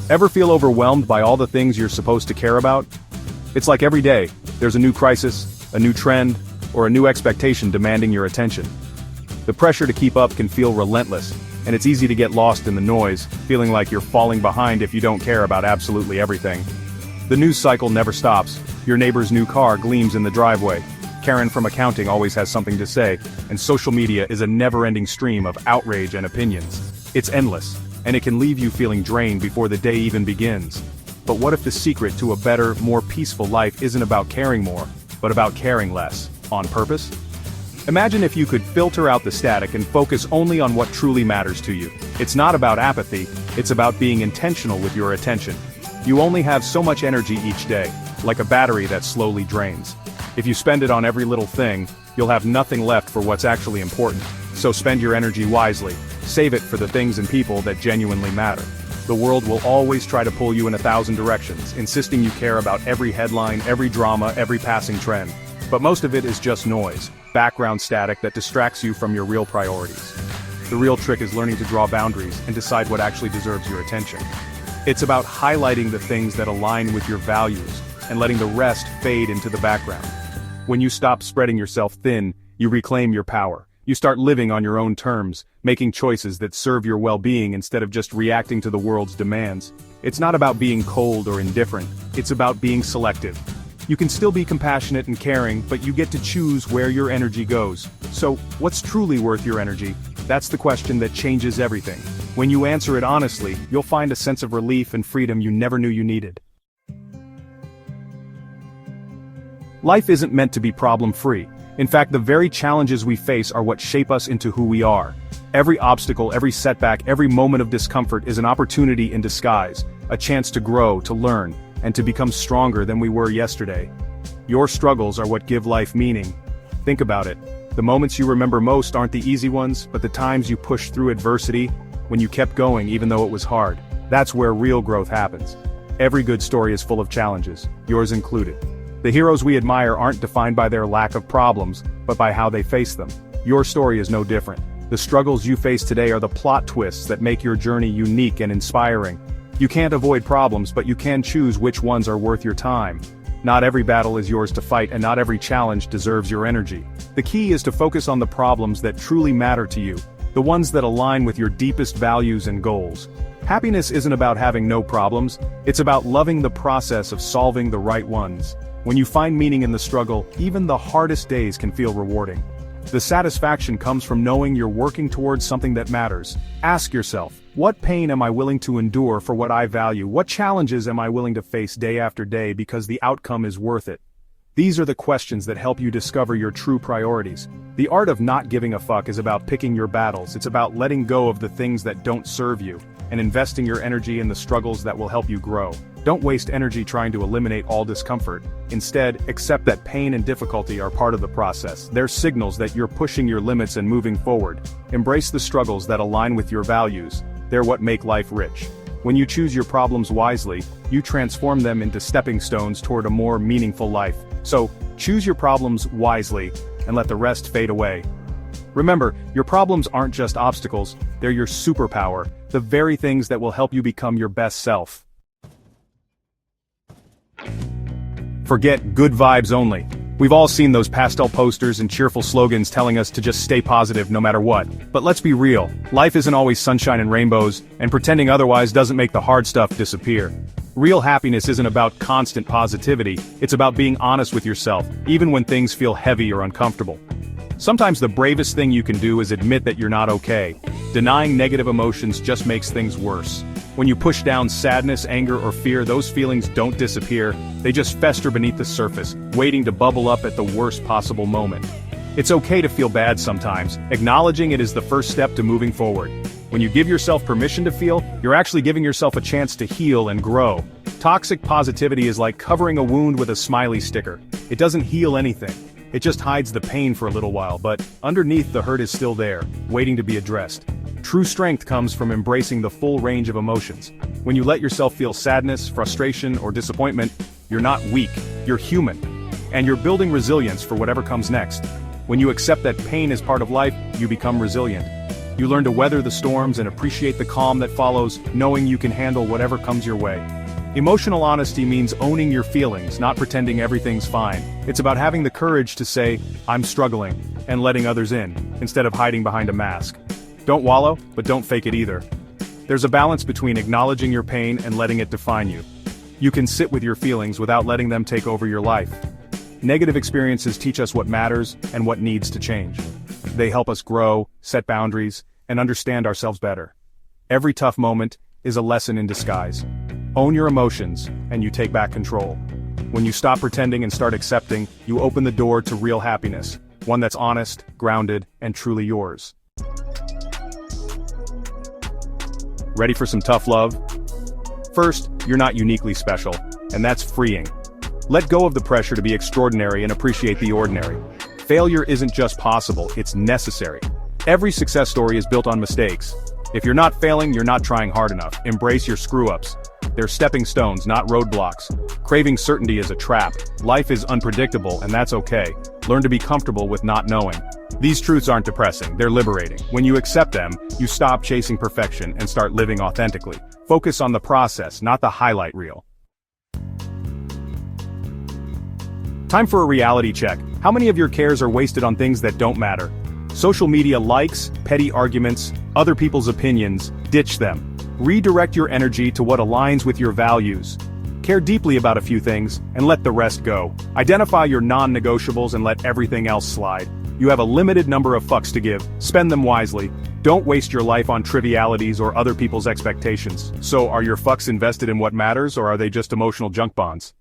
Ever feel overwhelmed by all the things you're supposed to care about? It's like every day, there's a new crisis, a new trend, or a new expectation demanding your attention. The pressure to keep up can feel relentless, and it's easy to get lost in the noise, feeling like you're falling behind if you don't care about absolutely everything. The news cycle never stops. Your neighbor's new car gleams in the driveway. Karen from accounting always has something to say, and social media is a never-ending stream of outrage and opinions. It's endless, and it can leave you feeling drained before the day even begins. But what if the secret to a better, more peaceful life isn't about caring more, but about caring less, on purpose? Imagine if you could filter out the static and focus only on what truly matters to you. It's not about apathy, it's about being intentional with your attention. You only have so much energy each day, like a battery that slowly drains. If you spend it on every little thing, you'll have nothing left for what's actually important. So spend your energy wisely. Save it for the things and people that genuinely matter. The world will always try to pull you in 1,000 directions, insisting you care about every headline, every drama, every passing trend. But most of it is just noise, background static that distracts you from your real priorities. The real trick is learning to draw boundaries and decide what actually deserves your attention. It's about highlighting the things that align with your values, and letting the rest fade into the background. When you stop spreading yourself thin, you reclaim your power. You start living on your own terms, making choices that serve your well-being instead of just reacting to the world's demands. It's not about being cold or indifferent, it's about being selective. You can still be compassionate and caring, but you get to choose where your energy goes. So, what's truly worth your energy? That's the question that changes everything. When you answer it honestly, you'll find a sense of relief and freedom you never knew you needed. Life isn't meant to be problem-free. In fact, the very challenges we face are what shape us into who we are. Every obstacle, every setback, every moment of discomfort is an opportunity in disguise, a chance to grow, to learn, and to become stronger than we were yesterday. Your struggles are what give life meaning. Think about it. The moments you remember most aren't the easy ones, but the times you pushed through adversity, when you kept going even though it was hard. That's where real growth happens. Every good story is full of challenges, yours included. The heroes we admire aren't defined by their lack of problems, but by how they face them. Your story is no different. The struggles you face today are the plot twists that make your journey unique and inspiring. You can't avoid problems, but you can choose which ones are worth your time. Not every battle is yours to fight, and not every challenge deserves your energy. The key is to focus on the problems that truly matter to you, the ones that align with your deepest values and goals. Happiness isn't about having no problems, it's about loving the process of solving the right ones. When you find meaning in the struggle, even the hardest days can feel rewarding. The satisfaction comes from knowing you're working towards something that matters. Ask yourself, what pain am I willing to endure for what I value? What challenges am I willing to face day after day because the outcome is worth it? These are the questions that help you discover your true priorities. The art of not giving a fuck is about picking your battles. It's about letting go of the things that don't serve you, and investing your energy in the struggles that will help you grow. Don't waste energy trying to eliminate all discomfort. Instead, accept that pain and difficulty are part of the process. They're signals that you're pushing your limits and moving forward. Embrace the struggles that align with your values. They're what make life rich. When you choose your problems wisely, you transform them into stepping stones toward a more meaningful life. So, choose your problems wisely, and let the rest fade away. Remember, your problems aren't just obstacles, they're your superpower, the very things that will help you become your best self. Forget good vibes only. We've all seen those pastel posters and cheerful slogans telling us to just stay positive no matter what. But let's be real, life isn't always sunshine and rainbows, and pretending otherwise doesn't make the hard stuff disappear. Real happiness isn't about constant positivity, it's about being honest with yourself, even when things feel heavy or uncomfortable. Sometimes the bravest thing you can do is admit that you're not okay. Denying negative emotions just makes things worse. When you push down sadness, anger, or fear, those feelings don't disappear, they just fester beneath the surface, waiting to bubble up at the worst possible moment. It's okay to feel bad sometimes. Acknowledging it is the first step to moving forward. When you give yourself permission to feel, you're actually giving yourself a chance to heal and grow. Toxic positivity is like covering a wound with a smiley sticker. It doesn't heal anything. It just hides the pain for a little while, but underneath the hurt is still there, waiting to be addressed. True strength comes from embracing the full range of emotions. When you let yourself feel sadness, frustration, or disappointment, you're not weak, you're human. And you're building resilience for whatever comes next. When you accept that pain is part of life, you become resilient. You learn to weather the storms and appreciate the calm that follows, knowing you can handle whatever comes your way. Emotional honesty means owning your feelings, not pretending everything's fine. It's about having the courage to say, "I'm struggling," and letting others in, instead of hiding behind a mask. Don't wallow, but don't fake it either. There's a balance between acknowledging your pain and letting it define you. You can sit with your feelings without letting them take over your life. Negative experiences teach us what matters and what needs to change. They help us grow, set boundaries, and understand ourselves better. Every tough moment is a lesson in disguise. Own your emotions, and you take back control. When you stop pretending and start accepting, you open the door to real happiness, one that's honest, grounded, and truly yours. Ready for some tough love? First, you're not uniquely special, and that's freeing. Let go of the pressure to be extraordinary and appreciate the ordinary. Failure isn't just possible, it's necessary. Every success story is built on mistakes. If you're not failing, you're not trying hard enough. Embrace your screw-ups. They're stepping stones, not roadblocks. Craving certainty is a trap. Life is unpredictable, and that's okay. Learn to be comfortable with not knowing. These truths aren't depressing, they're liberating. When you accept them, you stop chasing perfection and start living authentically. Focus on the process, not the highlight reel. Time for a reality check. How many of your cares are wasted on things that don't matter? Social media likes, petty arguments, other people's opinions, ditch them. Redirect your energy to what aligns with your values. Care deeply about a few things, and let the rest go. Identify your non-negotiables and let everything else slide. You have a limited number of fucks to give, spend them wisely. Don't waste your life on trivialities or other people's expectations. So, are your fucks invested in what matters, or are they just emotional junk bonds?